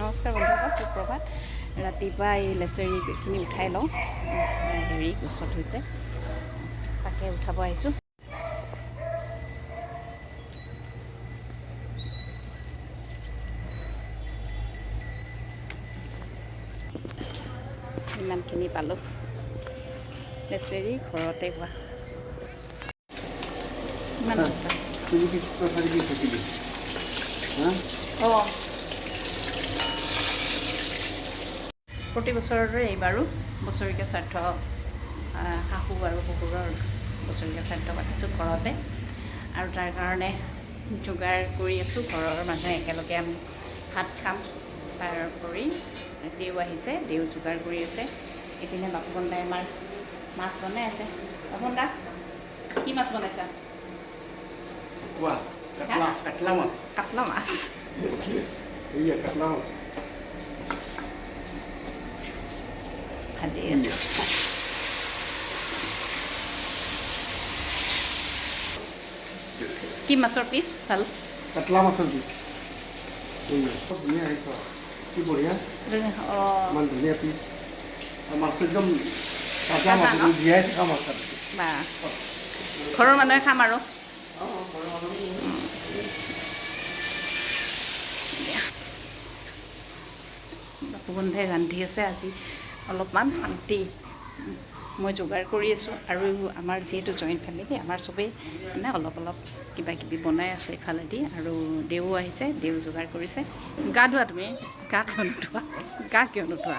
নমস্কাৰ বন্ধুসকল, সুপ্ৰভাত। ৰাতিপুৱা এই লেচেৰিখিনি উঠাই লওঁ, হেৰি গছত হৈছে, তাকে উঠাব আহিছোঁ। ইমানখিনি পালোঁ লেচেৰি ঘৰতে হোৱা। ইমান অঁ, প্ৰতি বছৰৰে এইবাৰো বছৰেকীয়া শ্ৰাদ্ধ, শাহু আৰু শহুৰৰ বছৰেকীয়া শ্ৰাদ্ধ পাতিছোঁ ঘৰতে, আৰু তাৰ কাৰণে যোগাৰ কৰি আছোঁ। ঘৰৰ মানুহে একেলগে আমি ভাত খাম। তাৰ উপৰি দেউ আহিছে, দেউ যোগাৰ কৰি আছে। এইপিনে বাপুকণ দাই আমাৰ মাছ বনাই আছে। বাপুকণ দা, কি মাছ বনাইছা? কাটলা মাছ। কাটলা মাছ ভাজি আছে। কি মাছৰ পিচ ভাল? কাটলা মাছৰ পিচ। কি বঢ়িয়া, ইমান ধুনীয়া পিচ। মাছটো একদম তাজা মাছ, জীয়াই থকা মাছ। বা ঘৰৰ মানুহে খাম আৰু। বাপুকণে ৰান্ধি আছে। আজি অলপমান শান্তি, মই যোগাৰ কৰি আছোঁ। আৰু আমাৰ যিহেতু জইণ্ট ফেমিলি, আমাৰ চবেই মানে অলপ অলপ কিবা কিবি বনাই আছে ইফালেদি। আৰু দেউ আহিছে, দেউ যোগাৰ কৰিছে। গা ধোৱা তুমি? গা কিয় নুধোৱা? গা কিয় নুধোৱা?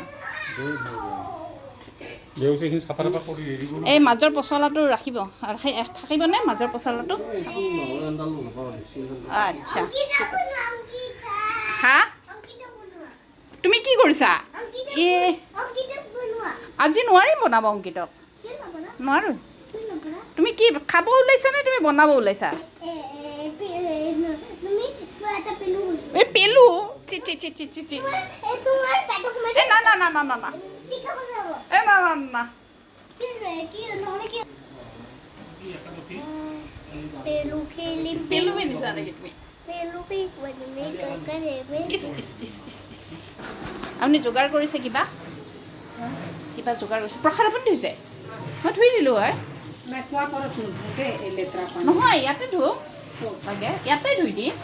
এই মাজৰ পচলাটো ৰাখিব, থাকিবনে মাজৰ পচলাটো? আচ্ছা, হা তুমি কি কৰিছা? আজি নোৱাৰিম বনাব অংকিতক, নোৱাৰোঁ। তুমি কি খাব ওলাইছা নে তুমি বনাব ওলাইছা? এই পেলু চি চি চি চি চি চি, এ না না না না না না, এ না না না, পেলু বেনিছা নেকি তুমি? আপুনি যোগাৰ কৰিছে কিবা? কিবা যোগাৰ কৰিছে? প্ৰসাদ আপুনি ধুইছে? মই ধুই দিলোঁ হয়। নহয়, ইয়াতে ধুওঁ লাগে, ইয়াতে ধুই দিম।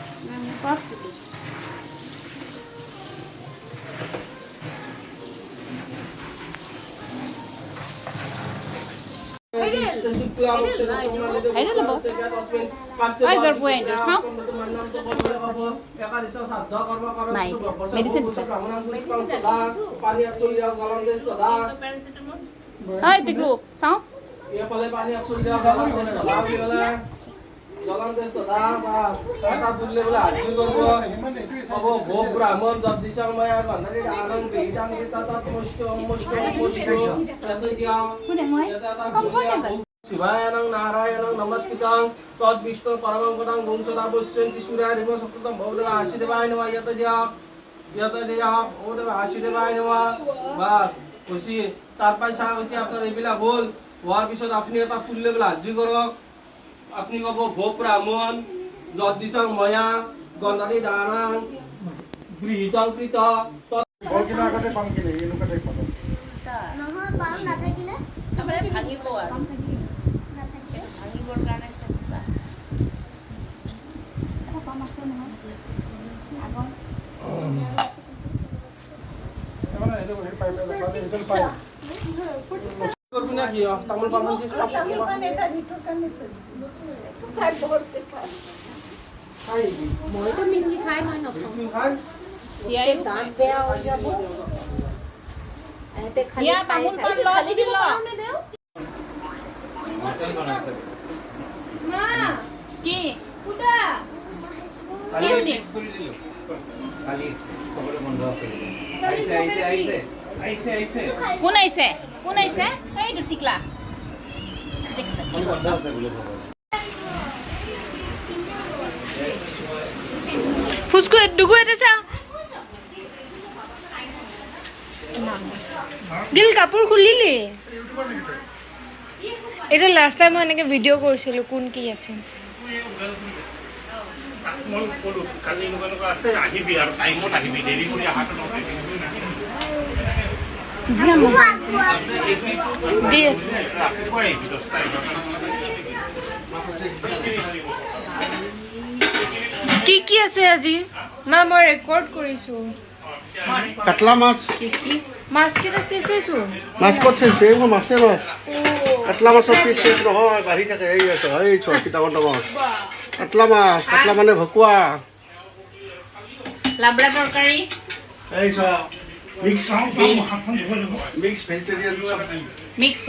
মেডিচিন চাওঁ। শিবায়নং নারায়ণং নমস্কৃতং তৎ বিষ্ণু পরমং পদং গুং সদা পশ্যন্তি সূর্যায় রিম সপ্তম ভৌদেব আশীদেবায় নমঃ যত যা ও দেব আশীদেবায় নমঃ। বাস খুশি। তারপর সাগতি আপনার এইবিলাক হল হওয়ার পিছত আপনি এটা ফুল লেবেল হাজি করক। আপনি কব ভোগ ব্রাহ্মণ যদ্দিশং ময়া গন্ধারি দানাং গৃহীতং কৃত আগতে পাম কিনে এনেকুৱা টাইপ পাব নহয়, পাম নাথাকিলে ভাঙিব আৰু ভাঙিবৰ কাৰণে চেষ্টা। এটা পাম আছে নহয় আগৰ তামোল পাম মইতো মিহি খাই মই নখাওঁ। জীয়াই দাঁত বেয়া হৈ যাব। জীয়া তামোল পাণ ল, দিবি ল। মা কি কুটা কি উনি কোন আহিছে? কোন আহিছে? এইটো টিকলা দেখছে। ফুসকো ডুগু এটা চা দিল কাপোৰ খুলিলি। এটা লাষ্ট টাইম মই এনেকৈ ভিডিঅ' কৰিছিলোঁ কোন কি আছিল। মই ক'লো কালি এনেকুৱা আছে আহিবি আৰু টাইমত আহিবি দেৰি কৰি অহাটো নহয় দি আছে ৰাতিপুৱাই আহিবি 10টা 11টা কি কি আছে আজি মা মই ৰেকৰ্ড কৰিছো কাটলা মাছ মাছ কেইটা চেচেছো মাছ ক'ত চেঞ্চে এইবোৰ মাছে মাছ কাটলা মাছৰ পিচ চেঞ্চ নহয় বাঢ়ি থাকে এই আছে এই চ কিতাপৰ মাছ কাটলা মাছ কাটলা মানে ভকুৱা লাবৰা তৰকাৰী এই চ মিক্স ভেজিটেৰিয়ান চব্জি মিক্স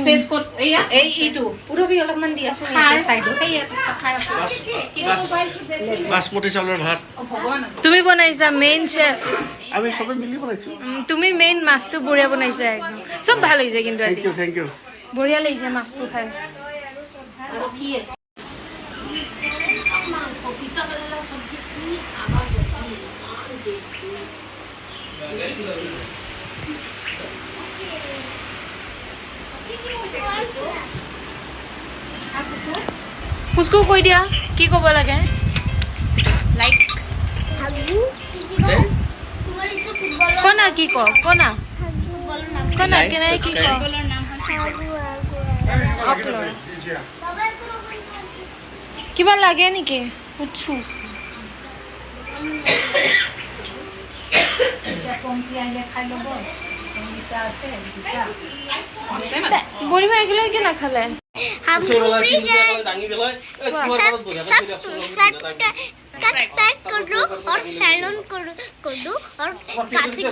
ভেজ ক'ত এয়া এইটো পুৰবি অলপমান দি আছো চাইডত বাসমতি চাউলৰ ভাত তুমি বনাইছা মেইন চেফ আমি চবে মিলি বনাইছোঁ তুমি মেইন মাছটো বঢ়িয়া বনাইছা একদম চব ভাল হৈছে কিন্তু আজি থেংক ইউ বঢ়িয়া লাগিছে মাছটো খাই পুষ্কু কৈ দিয়া কি ক'ব লাগে লাইক কনা কি ক কনা কনা কেনে কি ক কিবা লাগে নেকি সুধছো বৰিমা একেলগে নাখালে हमको दांगी दिला सब्सक्राइब करो और सैलून करो और काफी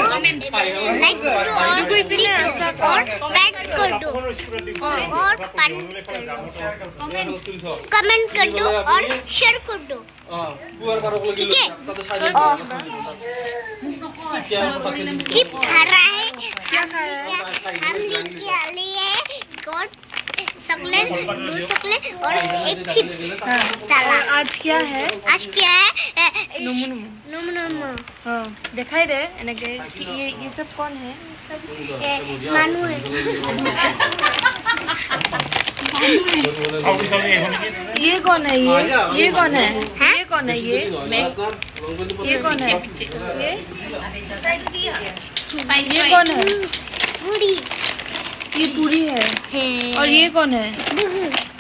कमेंट लाइक करो और पैक कर दो और कमेंट कर दो और शेयर कर दो ठीक है चिप खा रहा है हम लेके लिए चॉकलेट 2 चॉकलेट और एक चिप्स चला आज क्या है नुमु हाँ दिखाई दे एनेके ये सब कौन है मानू है ये कौन है ये कौन है ये कौन है ये कौन है ये कौन है पूरी ये पूरी है और ये कौन है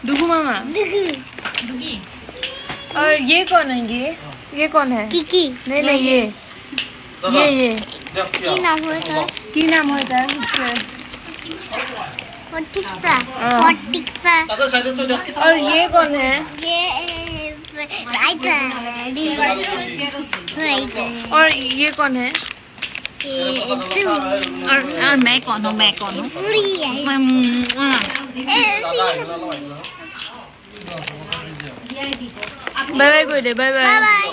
डुगू मामा और ये कौन है ये कौन है किकी नहीं ये की नाम है सर की नाम होता है पटिक्सा और ये कौन है ये राइटर और ये कौन है और मैं कौन हूँ पूरी है बाय बाय कोई दे बाय बाय बाय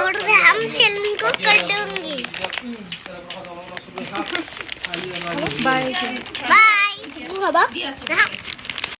और हम चैनल को कर दूंगी बाय बाय